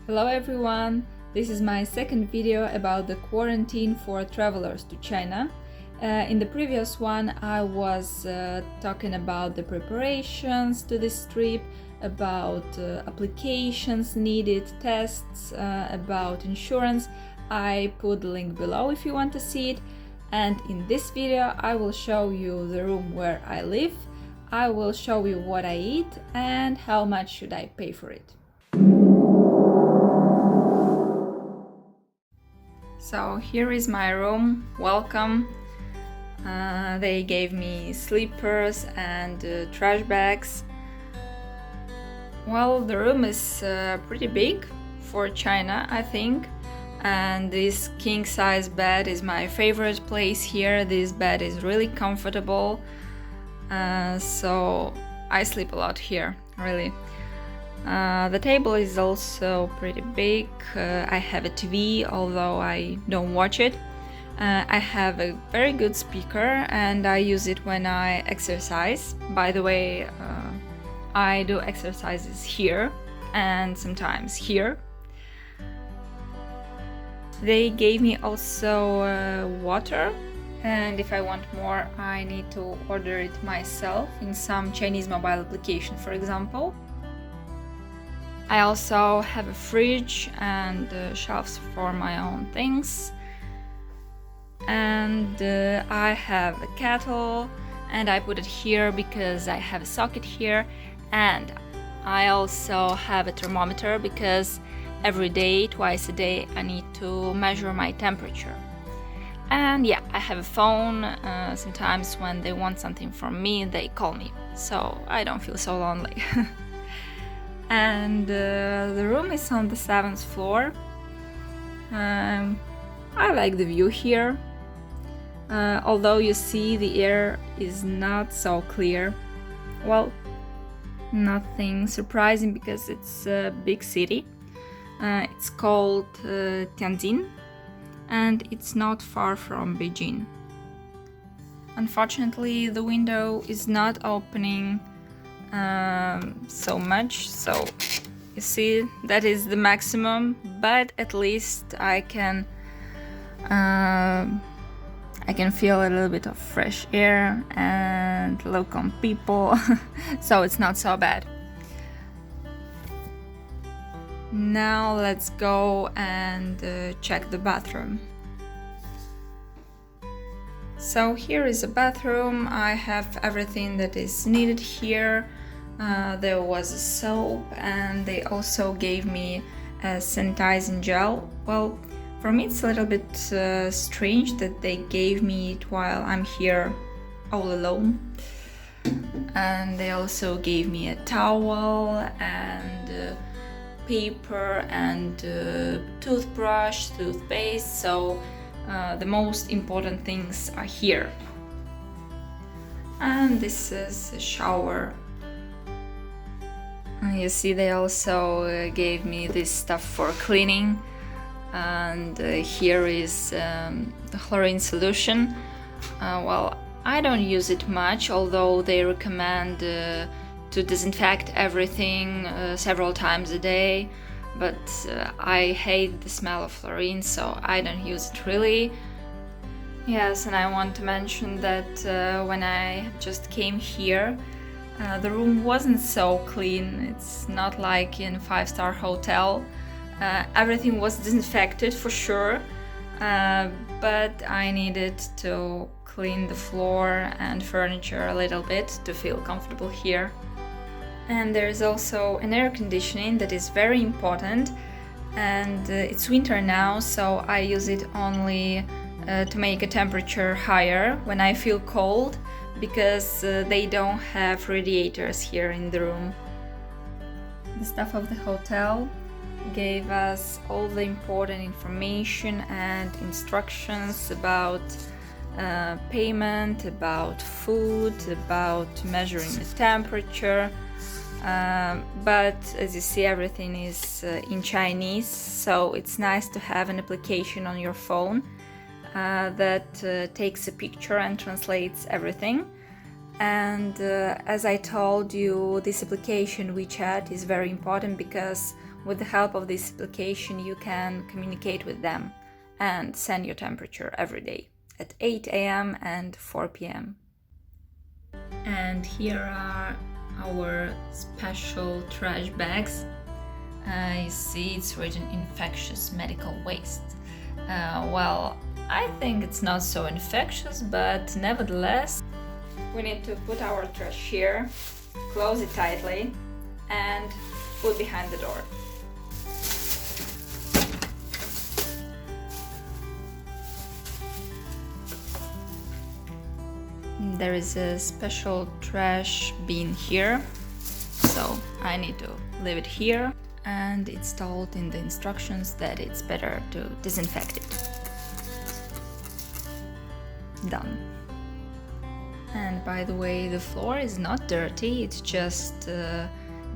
Hello everyone! This is my second video about the quarantine for travelers to China. In the previous one I was talking about the preparations to this trip, about applications needed, tests, about insurance. I put the link below if you want to see it. And in this video I will show you the room where I live. I will show you what I eat and how much should I pay for it. So here is my room. Welcome. They gave me sleepers and trash bags. Well, the room is pretty big for China, I think. And this king-size bed is my favorite place here. This bed is really comfortable. So I sleep a lot here, really. The table is also pretty big. I have a TV, although I don't watch it. I have a very good speaker and I use it when I exercise. By the way, I do exercises here and sometimes here. They gave me also water, and if I want more I need to order it myself in some Chinese mobile application, for example. I also have a fridge and shelves for my own things, and I have a kettle and I put it here because I have a socket here, and I also have a thermometer because every day, twice a day, I need to measure my temperature. And yeah, I have a phone. Sometimes when they want something from me they call me, so I don't feel so lonely. And the room is on the 7th floor. I like the view here, although you see the air is not so clear. Well, nothing surprising because it's a big city. It's called Tianjin, and it's not far from Beijing. Unfortunately, the window is not opening so much, so you see that is the maximum, but at least I can feel a little bit of fresh air and look on people. So it's not so bad. Now let's go and check the bathroom. So here is a bathroom. I have everything that is needed here. There was a soap and they also gave me a sanitizing gel. Well, for me it's a little bit strange that they gave me it while I'm here all alone. And they also gave me a towel and paper and toothbrush, toothpaste, so the most important things are here. And this is a shower. You see they also gave me this stuff for cleaning, and here is the chlorine solution. Well, I don't use it much, although they recommend to disinfect everything several times a day, but I hate the smell of chlorine, so I don't use it really. Yes, and I want to mention that when I just came here, the room wasn't so clean. It's not like in a 5-star hotel. Everything was disinfected for sure, but I needed to clean the floor and furniture a little bit to feel comfortable here. And there is also an air conditioning that is very important, and it's winter now, so I use it only to make a temperature higher when I feel cold, because they don't have radiators here in the room. The staff of the hotel gave us all the important information and instructions about payment, about food, about measuring the temperature. But as you see, everything is in Chinese, so it's nice to have an application on your phone that takes a picture and translates everything. And as I told you, this application WeChat is very important because With the help of this application, you can communicate with them and send your temperature every day at 8 a.m. and 4 p.m. And here are our special trash bags. You see it's written infectious medical waste. Well, I think it's not so infectious, but nevertheless, we need to put our trash here, close it tightly, and put behind the door. There is a special trash bin here, so I need to leave it here, and it's told in the instructions that it's better to disinfect it. Done. And by the way, the floor is not dirty, it's just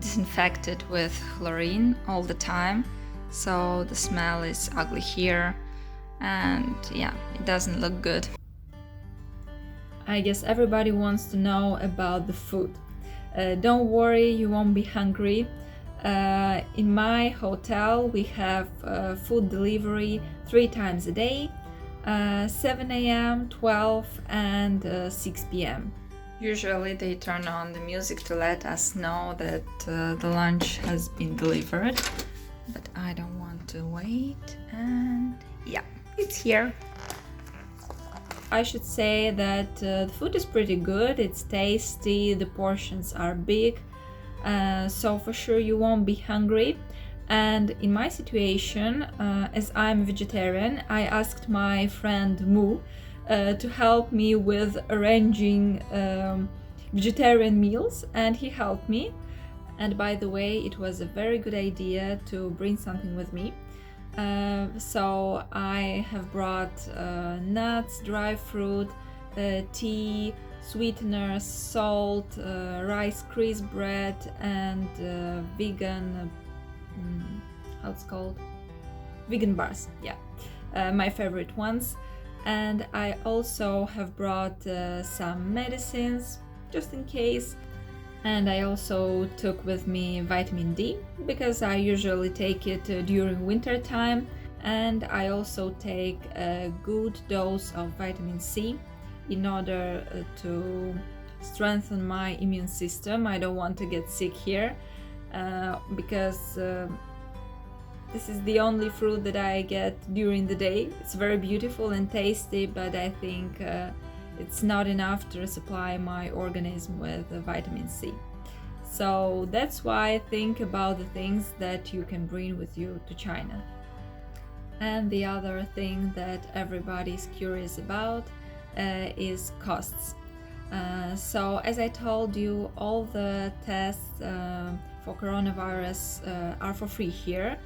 disinfected with chlorine all the time, so the smell is ugly here, and yeah, it doesn't look good. I guess everybody wants to know about the food. Don't worry, you won't be hungry. In my hotel we have food delivery 3 times a day, 7 a.m., 12 and 6 p.m. Usually they turn on the music to let us know that the lunch has been delivered, but I don't want to wait, and yeah, it's here. I should say that the food is pretty good, it's tasty, the portions are big, so for sure you won't be hungry. And in my situation, as I'm vegetarian, I asked my friend Mu to help me with arranging vegetarian meals, and he helped me. And by the way, it was a very good idea to bring something with me. So I have brought nuts, dry fruit, tea, sweeteners, salt, rice crisp bread, and vegan, how it's called? Vegan bars, yeah, my favorite ones. And I also have brought some medicines, just in case. And I also took with me vitamin D, because I usually take it during winter time. And I also take a good dose of vitamin C in order to strengthen my immune system. I don't want to get sick here, because this is the only fruit that I get during the day. It's very beautiful and tasty, but I think it's not enough to supply my organism with vitamin C. So that's why I think about the things that you can bring with you to China. And the other thing that everybody is curious about is costs. So as I told you, all the tests for coronavirus are for free here.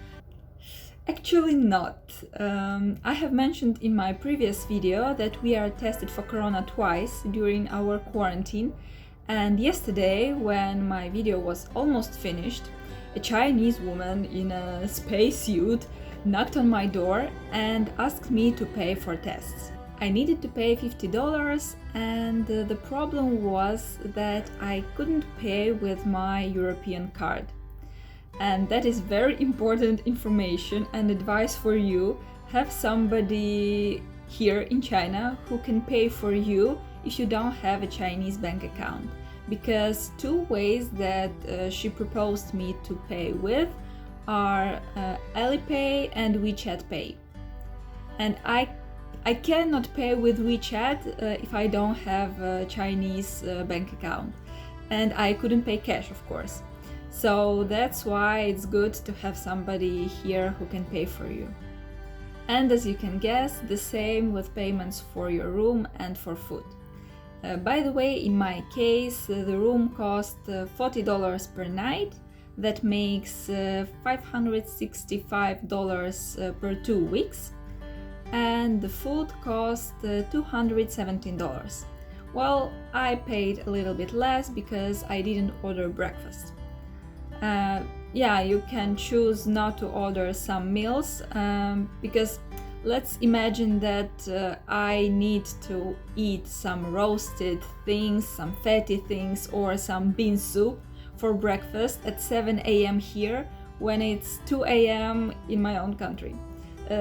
Actually not. I have mentioned in my previous video that we are tested for corona twice during our quarantine, and yesterday, when my video was almost finished, a Chinese woman in a spacesuit knocked on my door and asked me to pay for tests. I needed to pay $50, and the problem was that I couldn't pay with my European card. And that is very important information and advice for you. Have somebody here in China who can pay for you if you don't have a Chinese bank account. Because 2 ways that she proposed me to pay with are Alipay and WeChat Pay. And I cannot pay with WeChat if I don't have a Chinese bank account. And I couldn't pay cash, of course. So that's why it's good to have somebody here who can pay for you. And as you can guess, the same with payments for your room and for food. By the way, in my case, the room cost $40 per night. That makes $565 per 2 weeks. And the food cost $217. Well, I paid a little bit less because I didn't order breakfast. Yeah, you can choose not to order some meals, because let's imagine that I need to eat some roasted things, some fatty things, or some bean soup for breakfast at 7 a.m. here. when it's 2 a.m. in my own country.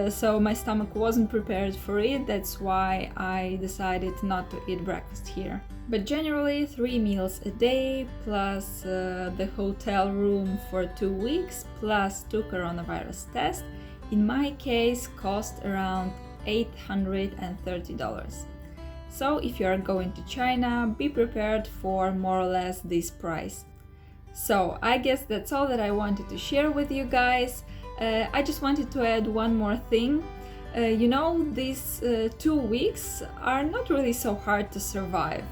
So my stomach wasn't prepared for it, that's why I decided not to eat breakfast here. But generally 3 meals a day plus the hotel room for 2 weeks plus 2 coronavirus tests, in my case cost around $830. So if you are going to China, be prepared for more or less this price. So I guess that's all that I wanted to share with you guys. I just wanted to add one more thing. These 2 weeks are not really so hard to survive.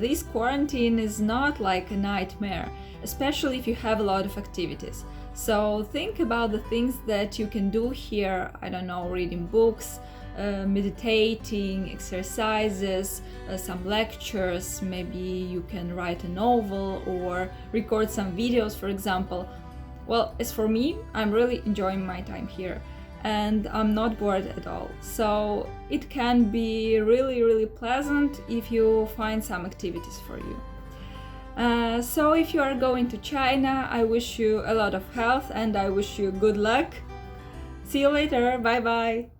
This quarantine is not like a nightmare, especially if you have a lot of activities. So think about the things that you can do here, I don't know, reading books, meditating, exercises, some lectures, maybe you can write a novel or record some videos, for example. Well, as for me, I'm really enjoying my time here and I'm not bored at all. So it can be really, really pleasant if you find some activities for you. So if you are going to China, I wish you a lot of health and I wish you good luck. See you later, bye bye!